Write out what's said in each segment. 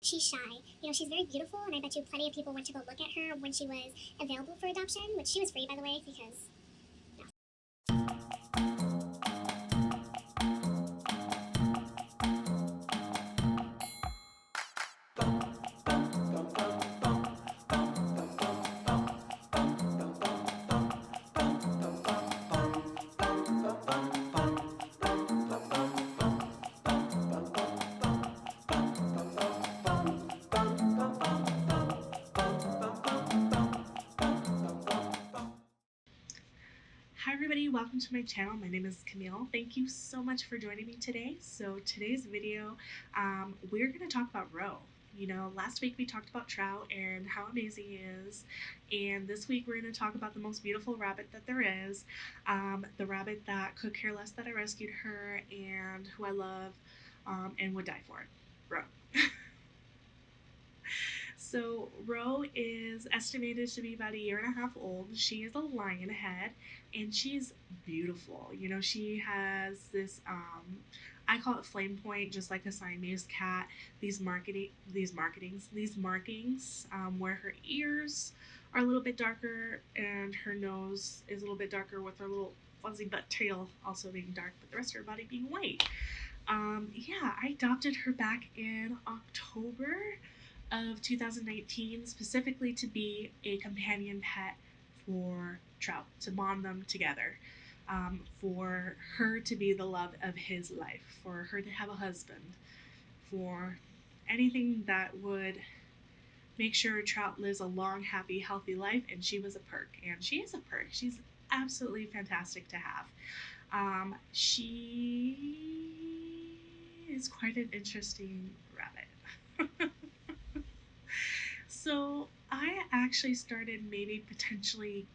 She's shy. She's very beautiful, and I bet you plenty of people went to go look at her when she was available for adoption, which she was free, by the way, because Hi everybody, welcome to my channel. My name is Camille. Thank you so much for joining me today. So today's video, we're going to talk about Roe. Last week we talked about Trout and how amazing he is, and this week we're going to talk about the most beautiful rabbit that there is, the rabbit that could care less that I rescued her and who I love and would die for, Roe. So Roe is estimated to be about a year and a half old. She is a Lionhead, and she's beautiful. She has this I call it flame point, just like a Siamese cat. These markings where her ears are a little bit darker and her nose is a little bit darker, with her little fuzzy butt tail also being dark, but the rest of her body being white. Yeah, I adopted her back in October of 2019, specifically to be a companion pet for Trout, to bond them together, for her to be the love of his life, for her to have a husband, for anything that would make sure Trout lives a long, happy, healthy life. And she was a perk, and she is a perk. She's absolutely fantastic to have. She is quite an interesting rabbit. So I actually started maybe potentially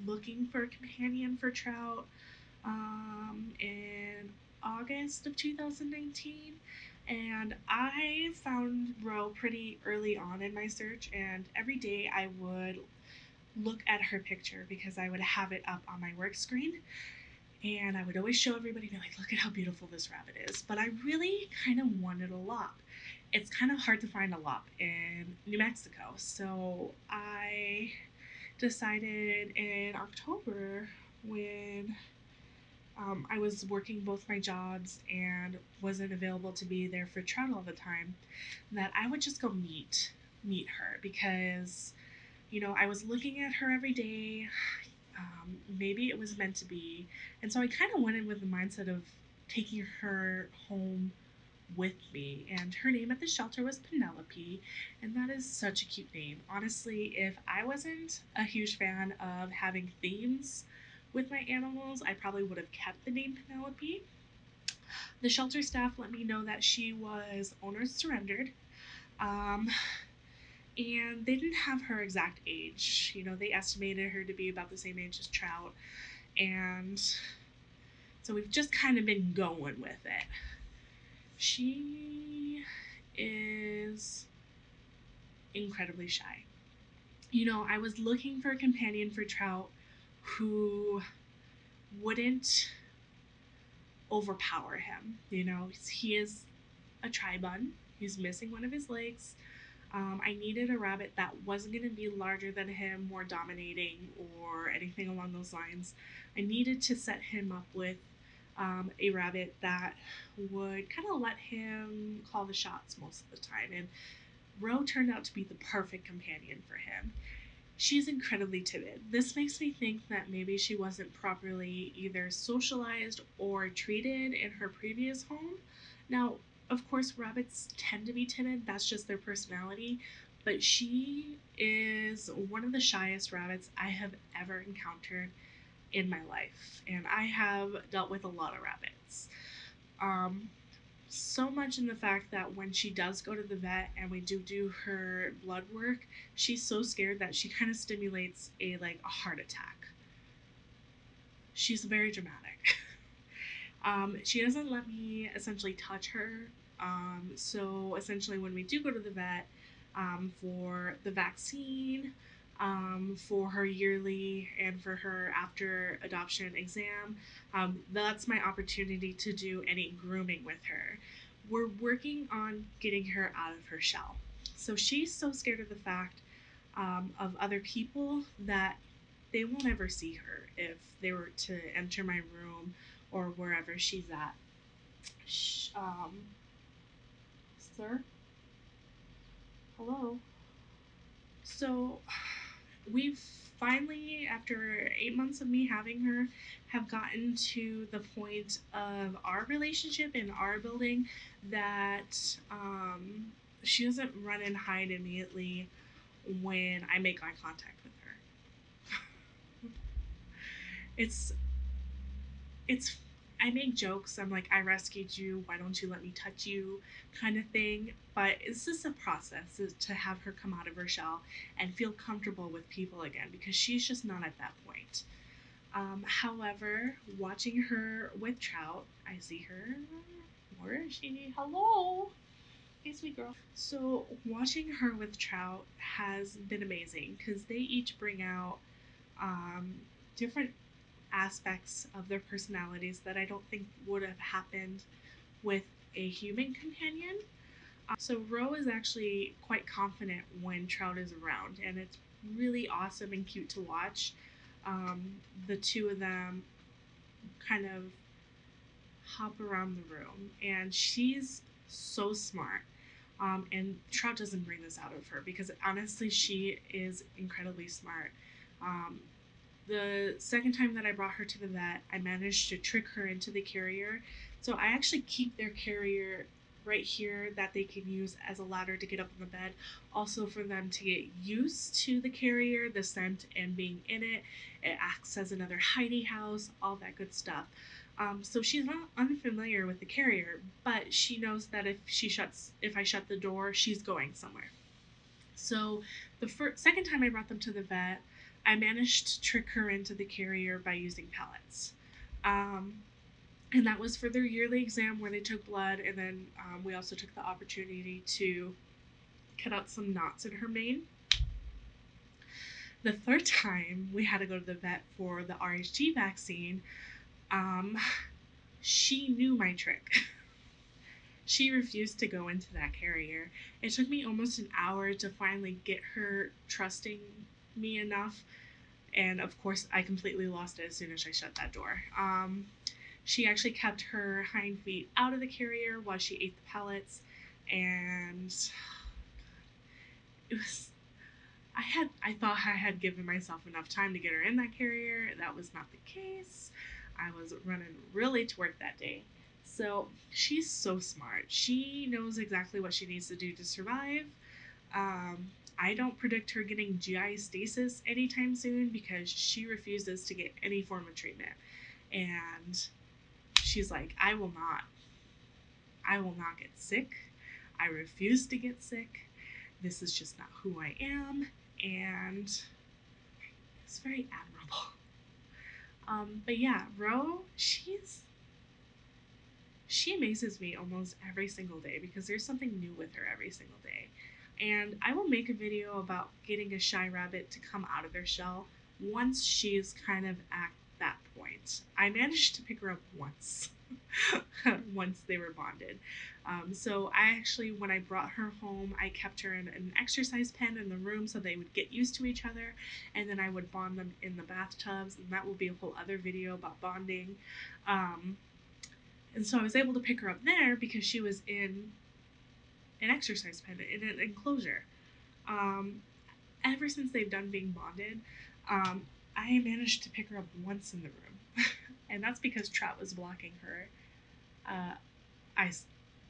looking for a companion for Trout in August of 2019, and I found Roe pretty early on in my search, and every day I would look at her picture because I would have it up on my work screen, and I would always show everybody, be like, look at how beautiful this rabbit is. But I really kind of wanted a lop. It's kind of hard to find a lop in New Mexico, so I decided in October, when I was working both my jobs and wasn't available to be there for Trout all the time, that I would just go meet her, because I was looking at her every day. Maybe it was meant to be, and so I kind of went in with the mindset of taking her home with me. And her name at the shelter was Penelope, and that is such a cute name. Honestly, if I wasn't a huge fan of having themes with my animals, I probably would have kept the name Penelope. The shelter staff let me know that she was owner surrendered, um, and they didn't have her exact age. They estimated her to be about the same age as Trout, and so we've just kind of been going with it. She is incredibly shy. I was looking for a companion for Trout who wouldn't overpower him. He is a Tri-Bun. He's missing one of his legs. I needed a rabbit that wasn't going to be larger than him, more dominating, or anything along those lines. I needed to set him up with a rabbit that would kind of let him call the shots most of the time. And Roe turned out to be the perfect companion for him. She's incredibly timid. This makes me think that maybe she wasn't properly either socialized or treated in her previous home. Now, of course, rabbits tend to be timid, that's just their personality, but she is one of the shyest rabbits I have ever encountered in my life, and I have dealt with a lot of rabbits. Um, so much in the fact that when she does go to the vet and we do her blood work, she's so scared that she kind of stimulates a heart attack. She's very dramatic. She doesn't let me essentially touch her. So essentially, when we do go to the vet for the vaccine, for her yearly and for her after adoption exam, that's my opportunity to do any grooming with her. we're working on getting her out of her shell. So she's so scared of the fact of other people that they won't ever see her if they were to enter my room or wherever she's at. Sir? Hello? So we've finally, after 8 months of me having her, have gotten to the point of our relationship in our building that she doesn't run and hide immediately when I make eye contact with her. it's it's I make jokes. I'm like, I rescued you. Why don't you let me touch you? Kind of thing. But it's just a process to have her come out of her shell and feel comfortable with people again because she's just not at that point. However, watching her with Trout, I see her. Where is she? Hello. Hey, sweet girl. So, watching her with Trout has been amazing because they each bring out um, different aspects of their personalities that I don't think would have happened with a human companion. So Roe is actually quite confident when Trout is around, and it's really awesome and cute to watch. The two of them kind of hop around the room, and she's so smart. And Trout doesn't bring this out of her because honestly, she is incredibly smart. Um, the second time that I brought her to the vet, I managed to trick her into the carrier. So I actually keep their carrier right here that they can use as a ladder to get up in the bed. Also for them to get used to the carrier, the scent, and being in it. It acts as another hidey house, all that good stuff. So she's not unfamiliar with the carrier, but she knows that if I shut the door, she's going somewhere. So the second time I brought them to the vet, I managed to trick her into the carrier by using pellets. Um, and that was for their yearly exam where they took blood, and then we also took the opportunity to cut out some knots in her mane. The third time we had to go to the vet for the RHG vaccine, um, she knew my trick. She refused to go into that carrier. It took me almost an hour to finally get her trusting me enough. And of course, I completely lost it as soon as I shut that door. She actually kept her hind feet out of the carrier while she ate the pellets. And it was, I thought I had given myself enough time to get her in that carrier. That was not the case. I was running really to work that day. So she's so smart. She knows exactly what she needs to do to survive. I don't predict her getting GI stasis anytime soon because she refuses to get any form of treatment. And she's like, I will not get sick. I refuse to get sick. This is just not who I am. And it's very admirable. But yeah, Ro, she amazes me almost every single day because there's something new with her every single day. And I will make a video about getting a shy rabbit to come out of their shell once she's kind of at that point. I managed to pick her up once. Once they were bonded. So I actually, when I brought her home, I kept her in an exercise pen in the room so they would get used to each other, and then I would bond them in the bathtubs, and that will be a whole other video about bonding. And so I was able to pick her up there because she was in an exercise pen in an enclosure. Um, Ever since they've done being bonded, I managed to pick her up once in the room, and that's because Trout was blocking her uh,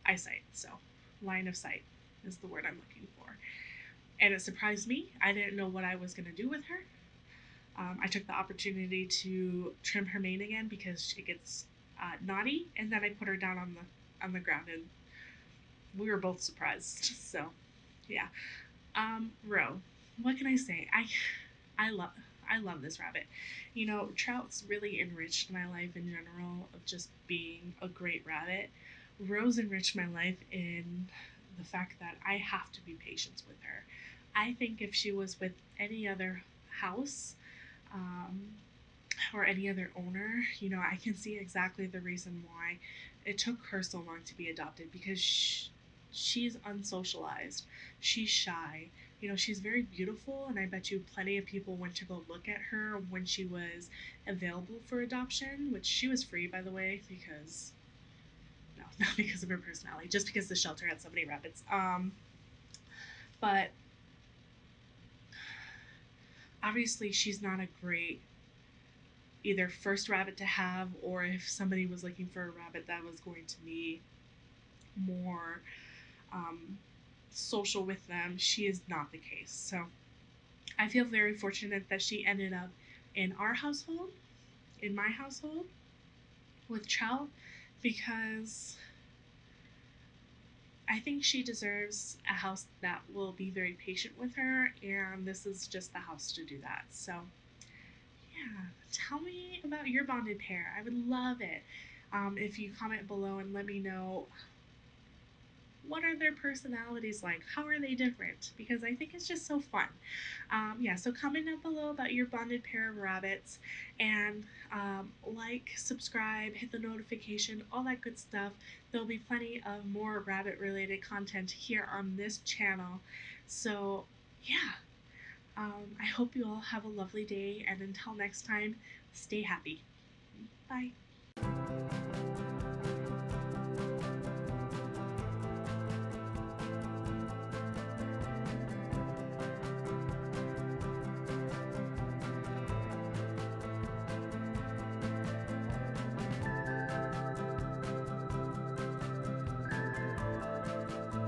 eyesight. So, line of sight is the word I'm looking for. And it surprised me. I didn't know what I was going to do with her. I took the opportunity to trim her mane again because she gets naughty, and then I put her down on the ground, and we were both surprised. So, yeah. Roe. What can I say? I love I love this rabbit. You know, Trout's really enriched my life in general of just being a great rabbit. Rose enriched my life in the fact that I have to be patient with her. I think if she was with any other house, um, or any other owner, you know, I can see exactly the reason why it took her so long to be adopted because she's unsocialized. She's shy. You know, she's very beautiful, and I bet you plenty of people went to go look at her when she was available for adoption, which she was free, by the way, because no, not because of her personality, just because the shelter had so many rabbits. But obviously, she's not a great either first rabbit to have, or if somebody was looking for a rabbit that was going to be more um, social with them, she is not the case. So I feel very fortunate that she ended up in our household, in my household, with Trout, because I think she deserves a house that will be very patient with her, and this is just the house to do that. So, yeah, tell me about your bonded pair. I would love it if you comment below and let me know what are their personalities like? How are they different? Because I think it's just so fun. Yeah, so comment down below about your bonded pair of rabbits, and like, subscribe, hit the notification, all that good stuff. There'll be plenty of more rabbit related content here on this channel. So, yeah, I hope you all have a lovely day, and until next time, stay happy. Bye.